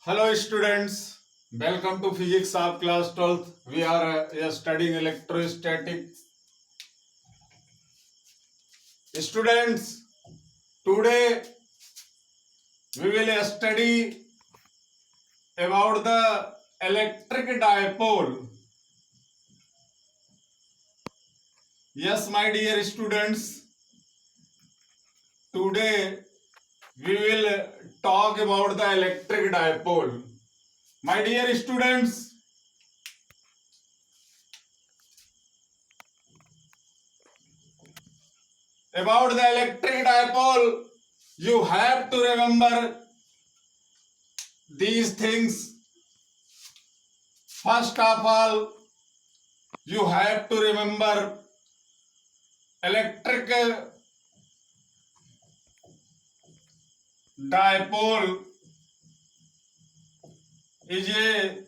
Hello students, welcome to physics of class 12th. We are studying electrostatics. Students, today we will study about the electric dipole. Yes, my dear students, today we will talk about the electric dipole. My dear students, about the electric dipole, you have to remember these things. First of all, you have to remember electric dipole is a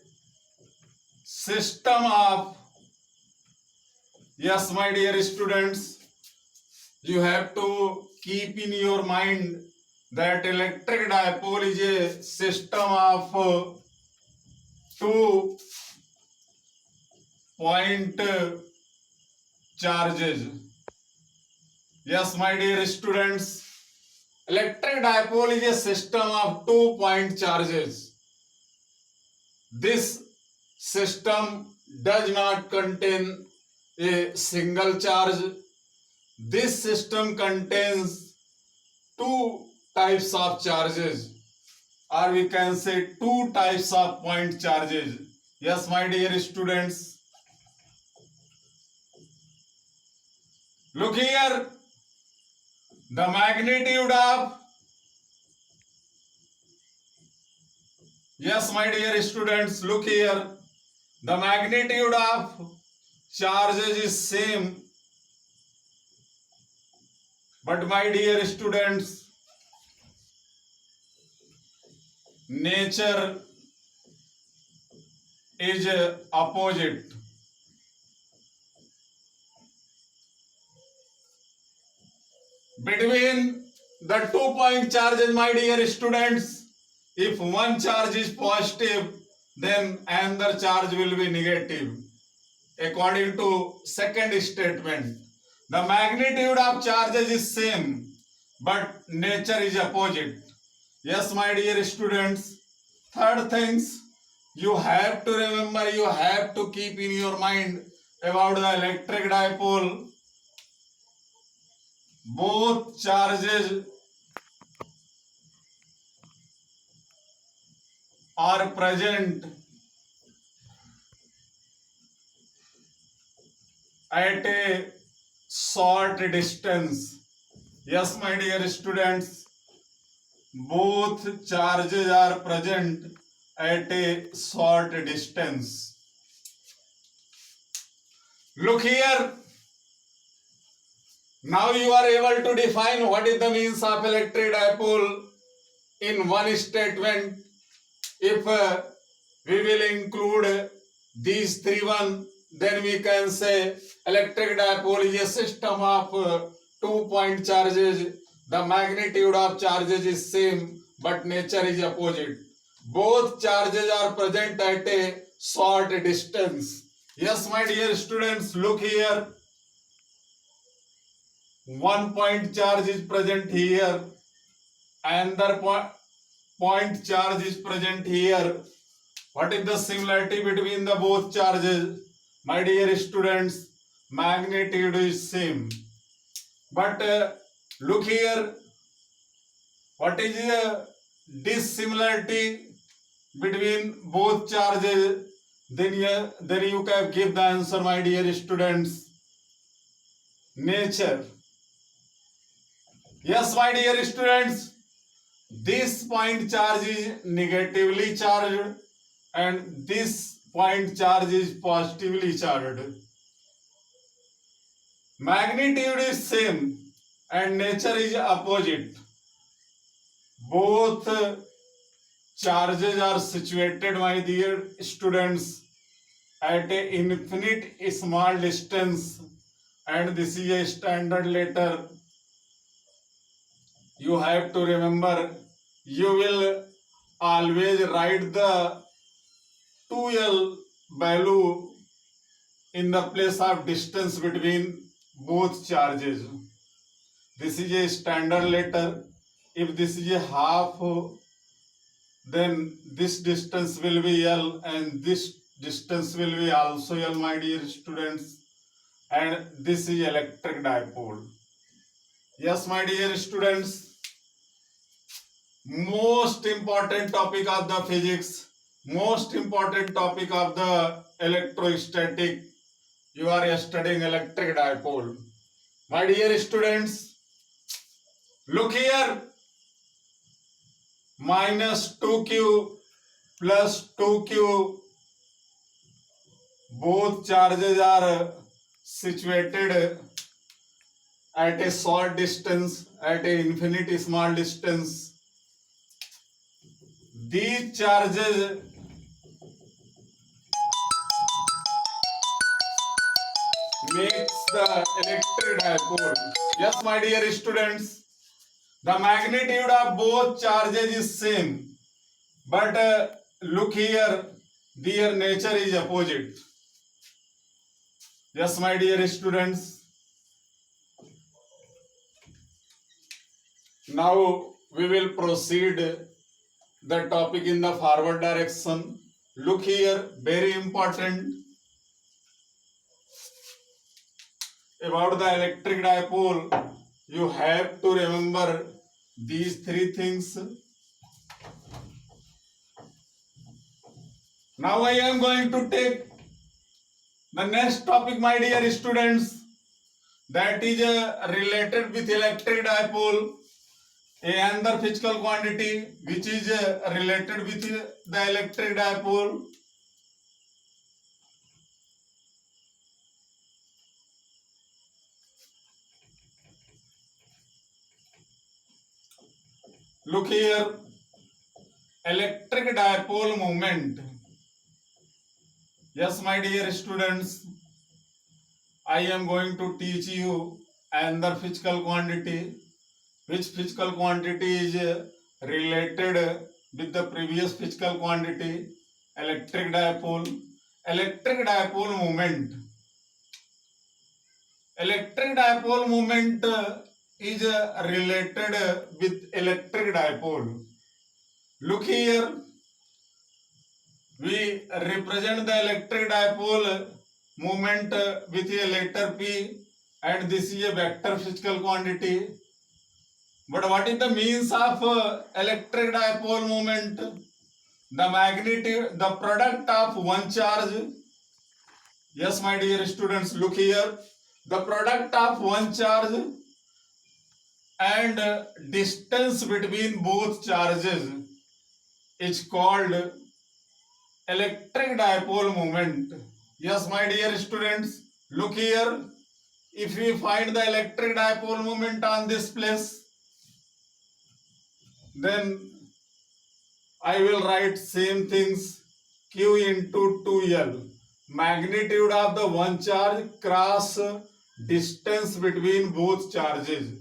system of, yes, my dear students, you have to keep in your mind that electric dipole is a system of two point charges. Yes, my dear students, electric dipole is a system of 2-point charges. This system does not contain a single charge. This system contains two types of charges, or we can say two types of point charges. Yes, my dear students, look here, the magnitude of, yes, my dear students, look here, the magnitude of charges is same, but my dear students, nature is opposite. Between the 2-point charges, my dear students, if one charge is positive, then another charge will be negative. According to second statement, the magnitude of charges is same, but nature is opposite. Yes, my dear students. Third things, you have to remember, you have to keep in your mind about the electric dipole. Both charges are present at a short distance. Yes, my dear students, both charges are present at a short distance. Look here. Now you are able to define what is the means of electric dipole in one statement. If we will include these three one, then we can say electric dipole is a system of 2-point charges. The magnitude of charges is same, but nature is opposite. Both charges are present at a short distance. Yes, my dear students, look here. 1-point charge is present here. Another point charge is present here. What is the similarity between the both charges? My dear students, magnitude is same. But look here, what is the dissimilarity between both charges? Then you can give the answer, my dear students. Nature. Yes, my dear students, this point charge is negatively charged and this point charge is positively charged. Magnitude is same and nature is opposite. Both charges are situated, my dear students, at a infinite small distance, and this is a standard letter. You have to remember, you will always write the 2L value in the place of distance between both charges. This is a standard letter. If this is a half, then this distance will be L and this distance will be also L, my dear students. And this is electric dipole. Yes, my dear students, most important topic of the physics, most important topic of the electrostatic. You are studying electric dipole. My dear students, look here. Minus 2q plus 2q. Both charges are situated at a short distance, at an infinity small distance. These charges makes the electric dipole. Yes, my dear students, the magnitude of both charges is same, but look here, their nature is opposite. Yes, my dear students. Now we will proceed the topic in the forward direction. Look here, very important. About the electric dipole, you have to remember these three things. Now I am going to take the next topic, my dear students, that is related with electric dipole, another physical quantity which is related with the electric dipole. Look here, electric dipole moment. Yes, my dear students, I am going to teach you another physical quantity. Which physical quantity is related with the previous physical quantity, electric dipole. Electric dipole moment. Electric dipole moment is related with electric dipole. Look here, we represent the electric dipole moment with a letter P, and this is a vector physical quantity. But what is the means of electric dipole moment? The magnitude, the product of one charge. Yes, my dear students, look here. The product of one charge and distance between both charges is called electric dipole moment. Yes, my dear students, look here. If we find the electric dipole moment on this place, then I will write same things, Q into 2L. Magnitude of the one charge cross distance between both charges.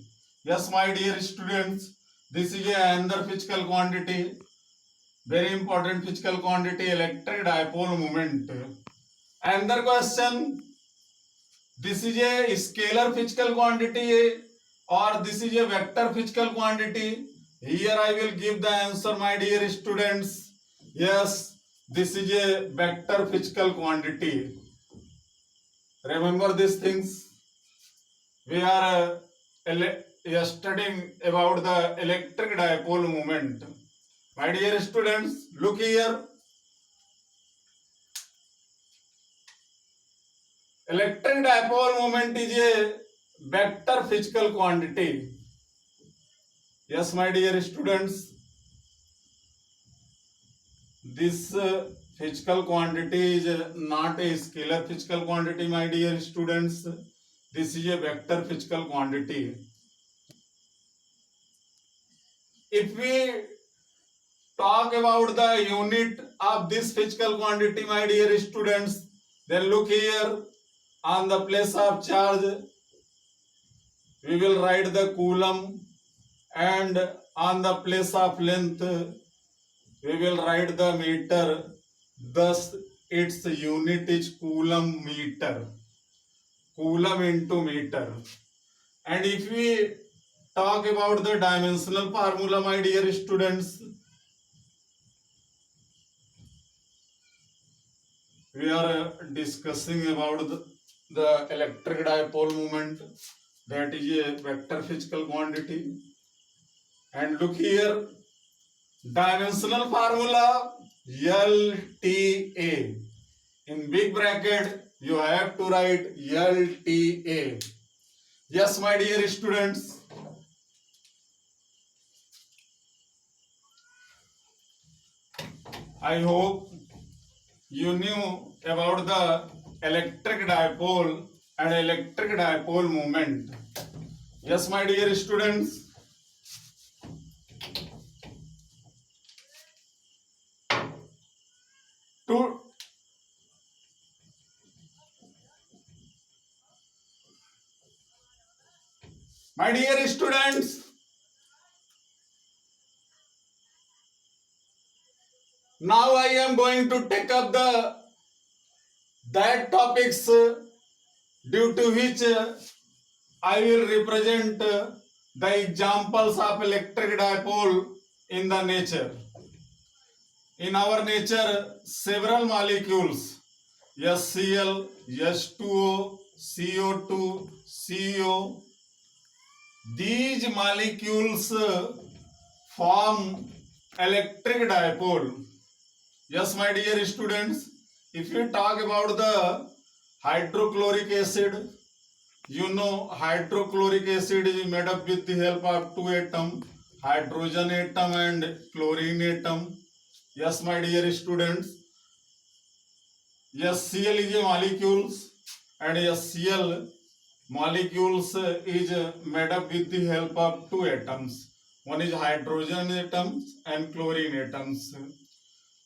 Yes, my dear students, this is another physical quantity, very important physical quantity, electric dipole moment. Another question, this is a scalar physical quantity or this is a vector physical quantity? Here I will give the answer, my dear students. Yes, this is a vector physical quantity. Remember these things. We are studying about the electric dipole moment. My dear students, look here. Electric dipole moment is a vector physical quantity. Yes, my dear students, this physical quantity is not a scalar physical quantity, my dear students. This is a vector physical quantity. If we talk about the unit of this physical quantity, my dear students, then look here, on the place of charge, we will write the coulomb, and on the place of length, we will write the meter, thus its unit is coulomb meter, coulomb into meter. And if we talk about the dimensional formula, my dear students, we are discussing about the electric dipole moment, that is a vector physical quantity. And look here, dimensional formula LTA. In big bracket, you have to write LTA. Yes, my dear students. I hope you knew about the electric dipole and electric dipole moment. Yes, my dear students. To my dear students, now I am going to take up that topics due to which I will represent the examples of electric dipole in the nature. In our nature, several molecules HCl, H2O, CO2, CO, these molecules form electric dipole. Yes, my dear students, if you talk about the hydrochloric acid, you know hydrochloric acid is made up with the help of two atoms, hydrogen atom and chlorine atom. Yes, my dear students, HCl is a molecules and HCl molecules is made up with the help of two atoms. One is hydrogen atoms and chlorine atoms.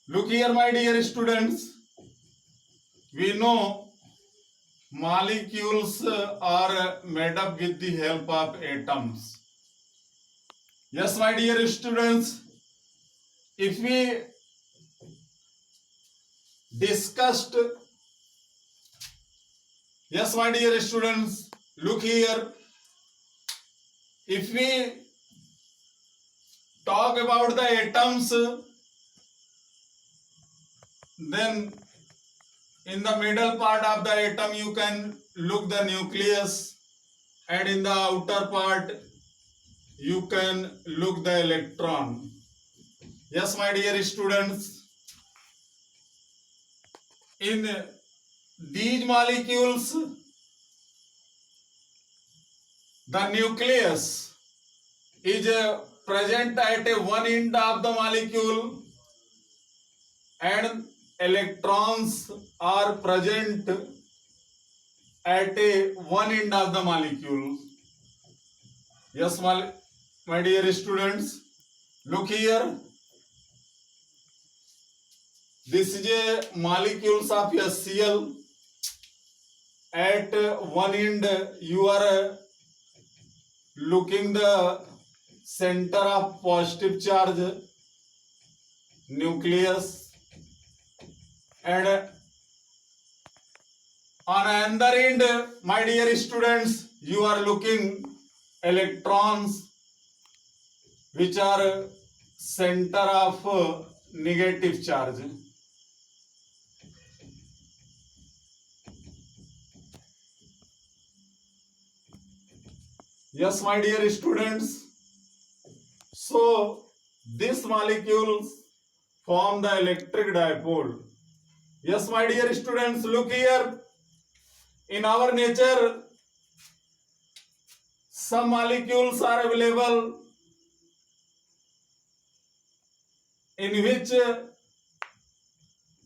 Look here, my dear students, we know molecules are made up with the help of atoms. Yes, my dear students, if we discussed, yes, my dear students, look here, if we talk about the atoms, then in the middle part of the atom you can look the nucleus, and in the outer part you can look the electron. Yes, my dear students, in these molecules, the nucleus is present at one end of the molecule and electrons are present at one end of the molecule. Yes, my dear students, look here. This is a molecules of HCl. At one end you are looking the center of positive charge, nucleus, and on another end, my dear students, you are looking electrons, which are center of negative charge. Yes, my dear students, so these molecules form the electric dipole. Yes, my dear students, look here. In our nature, some molecules are available in which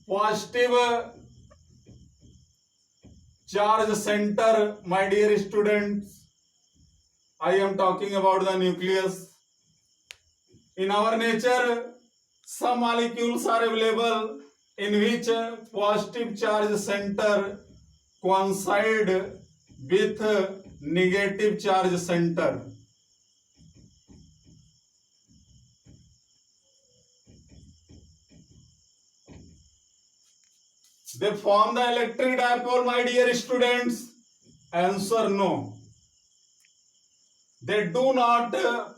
positive charge center, my dear students, I am talking about the nucleus. In our nature, some molecules are available in which positive charge center coincide with negative charge center. They form the electric dipole, my dear students. Answer no. They do not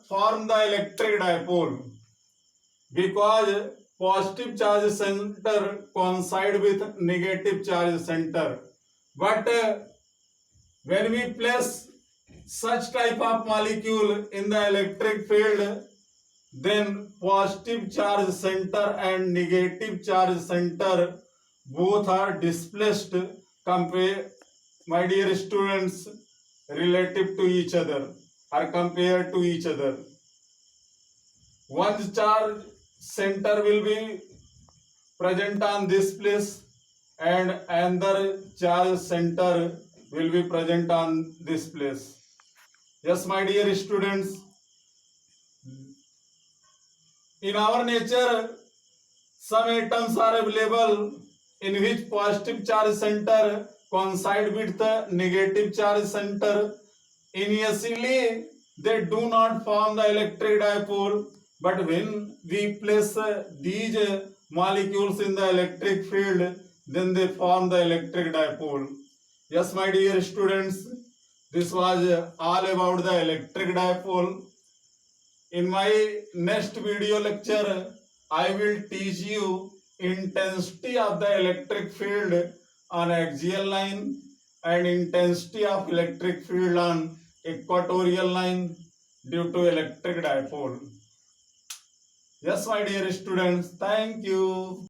form the electric dipole because positive charge center coincide with negative charge center. But when we place such type of molecule in the electric field, then positive charge center and negative charge center both are displaced, compare, my dear students, relative to each other or compared to each other. One charge center will be present on this place and another charge center will be present on this place. Yes, my dear students, in our nature, some atoms are available in which positive charge center coincide with the negative charge center. Initially, they do not form the electric dipole, but when we place these molecules in the electric field, then they form the electric dipole. Yes, my dear students, this was all about the electric dipole. In my next video lecture, I will teach you intensity of the electric field on axial line and intensity of electric field on equatorial line due to electric dipole. Yes, my dear students, thank you.